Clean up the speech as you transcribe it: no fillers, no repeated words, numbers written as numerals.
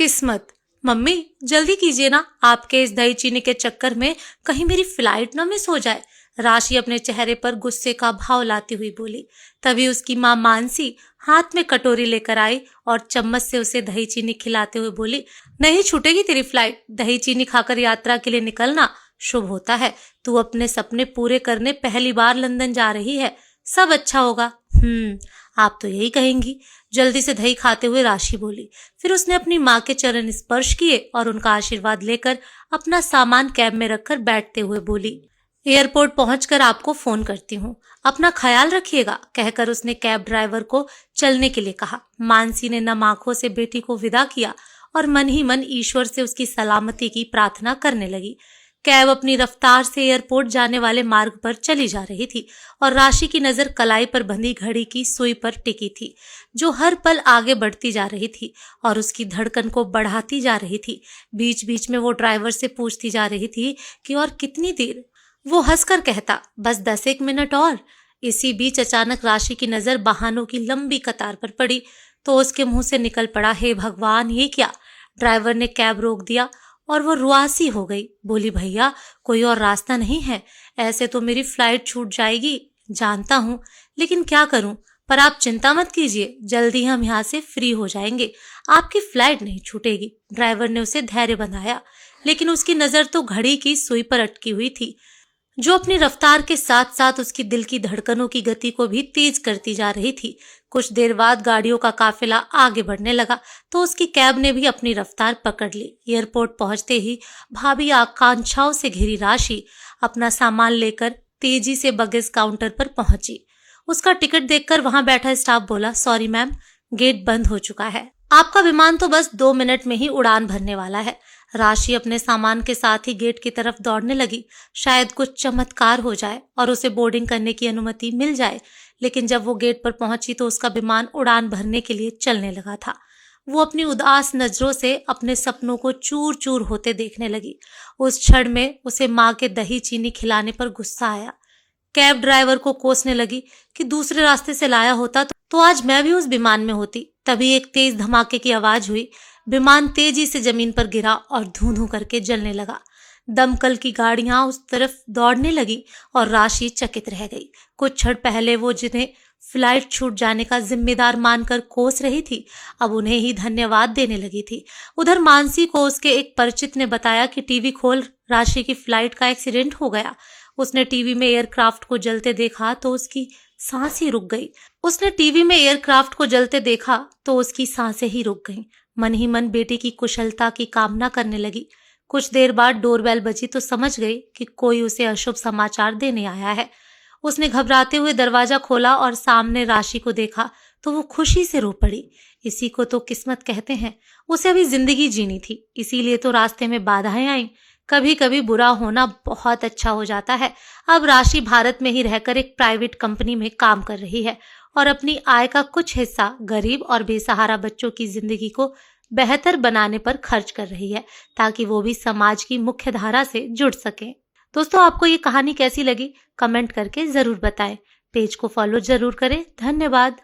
किस्मत। मम्मी जल्दी कीजिए ना, आपके इस दही चीनी के चक्कर में कहीं मेरी फ्लाइट ना मिस हो जाए। राशि अपने चेहरे पर गुस्से का भाव लाती हुई बोली। तभी उसकी माँ मानसी हाथ में कटोरी लेकर आई और चम्मच से उसे दही चीनी खिलाते हुए बोली, नहीं छूटेगी तेरी फ्लाइट, दही चीनी खाकर यात्रा के लिए निकलना शुभ होता है। तू अपने सपने पूरे करने पहली बार लंदन जा रही है, सब अच्छा होगा। आप तो यही कहेंगी, जल्दी से दही खाते हुए राशि बोली। फिर उसने अपनी माँ के चरण स्पर्श किए और उनका आशीर्वाद लेकर अपना सामान कैब में रखकर बैठते हुए बोली, एयरपोर्ट पहुंचकर आपको फोन करती हूँ, अपना ख्याल रखिएगा, कहकर उसने कैब ड्राइवर को चलने के लिए कहा। मानसी ने नम आंखों से बेटी को विदा किया और मन ही मन ईश्वर से उसकी सलामती की प्रार्थना करने लगी। कैब अपनी रफ्तार से एयरपोर्ट जाने वाले मार्ग पर चली जा रही थी और राशि की नजर कलाई पर बंधी घड़ी की सुई पर टिकी थी, जो हर पल आगे बढ़ती जा रही थी और उसकी धड़कन को बढ़ाती जा रही थी। बीच बीच में वो ड्राइवर से पूछती जा रही थी कि और कितनी देर। वो हंसकर कहता, बस 10 मिनट और। इसी बीच अचानक राशि की नजर वाहनों की लंबी कतार पर पड़ी तो उसके मुंह से निकल पड़ा, हे भगवान ये क्या। ड्राइवर ने कैब रोक दिया और वो रुआसी हो गई। बोली, भैया कोई और रास्ता नहीं है, ऐसे तो मेरी फ्लाइट छूट जाएगी। जानता हूँ, लेकिन क्या करूँ, पर आप चिंता मत कीजिए, जल्दी हम यहाँ से फ्री हो जाएंगे, आपकी फ्लाइट नहीं छूटेगी। ड्राइवर ने उसे धैर्य बंधाया, लेकिन उसकी नजर तो घड़ी की सुई पर अटकी हुई थी, जो अपनी रफ्तार के साथ साथ उसकी दिल की धड़कनों की गति को भी तेज करती जा रही थी। कुछ देर बाद गाड़ियों का काफिला आगे बढ़ने लगा तो उसकी कैब ने भी अपनी रफ्तार पकड़ ली। एयरपोर्ट पहुंचते ही भाभी आकांक्षाओं से घिरी राशि अपना सामान लेकर तेजी से बगेज काउंटर पर पहुंची। उसका टिकट देखकर वहां बैठा स्टाफ बोला, सॉरी मैम, गेट बंद हो चुका है, आपका विमान तो बस 2 मिनट में ही उड़ान भरने वाला है। राशि अपने सामान के साथ ही गेट की तरफ दौड़ने लगी, शायद कुछ चमत्कार हो जाए और उसे बोर्डिंग करने की अनुमति मिल जाए। लेकिन जब वो गेट पर पहुंची तो उसका विमान उड़ान भरने के लिए चलने लगा था। वो अपनी उदास नजरों से अपने सपनों को चूर चूर होते देखने लगी। उस क्षण में उसे माँ के दही चीनी खिलाने पर गुस्सा आया। कैब ड्राइवर को कोसने लगी कि दूसरे रास्ते से लाया होता तो आज मैं भी उस विमान में होती। तभी एक तेज धमाके की आवाज हुई, विमान तेजी से जमीन पर गिरा और धूं धूं करके जलने लगा। दमकल की गाड़ियां उस तरफ दौड़ने लगी और राशि चकित रह गई। कुछ क्षण पहले वो जिन्हें फ्लाइट छूट जाने का जिम्मेदार मानकर कोस रही थी, अब उन्हें ही धन्यवाद देने लगी थी। उधर मानसी को उसके एक परिचित ने बताया कि टीवी खोल, राशि की फ्लाइट का एक्सीडेंट हो गया। उसने टीवी में एयरक्राफ्ट को जलते देखा तो उसकी सांसें ही रुक गई। मन ही मन बेटी की कुशलता की कामना करने लगी। कुछ देर बाद डोरबेल बजी तो समझ गई कि कोई उसे अशुभ समाचार देने आया है। उसने घबराते हुए दरवाजा खोला और सामने राशि को देखा तो वो खुशी से रो पड़ी। इसी को तो किस्मत कहते हैं। उसे अभी जिंदगी जीनी थी, इसीलिए तो रास्ते में बाधाएं आईं। कभी कभी बुरा होना बहुत अच्छा हो जाता है। अब राशि भारत में ही रहकर एक प्राइवेट कंपनी में काम कर रही है और अपनी आय का कुछ हिस्सा गरीब और बेसहारा बच्चों की जिंदगी को बेहतर बनाने पर खर्च कर रही है, ताकि वो भी समाज की मुख्य धारा से जुड़ सके। दोस्तों, आपको ये कहानी कैसी लगी कमेंट करके जरूर बताएं। पेज को फॉलो जरूर करें। धन्यवाद।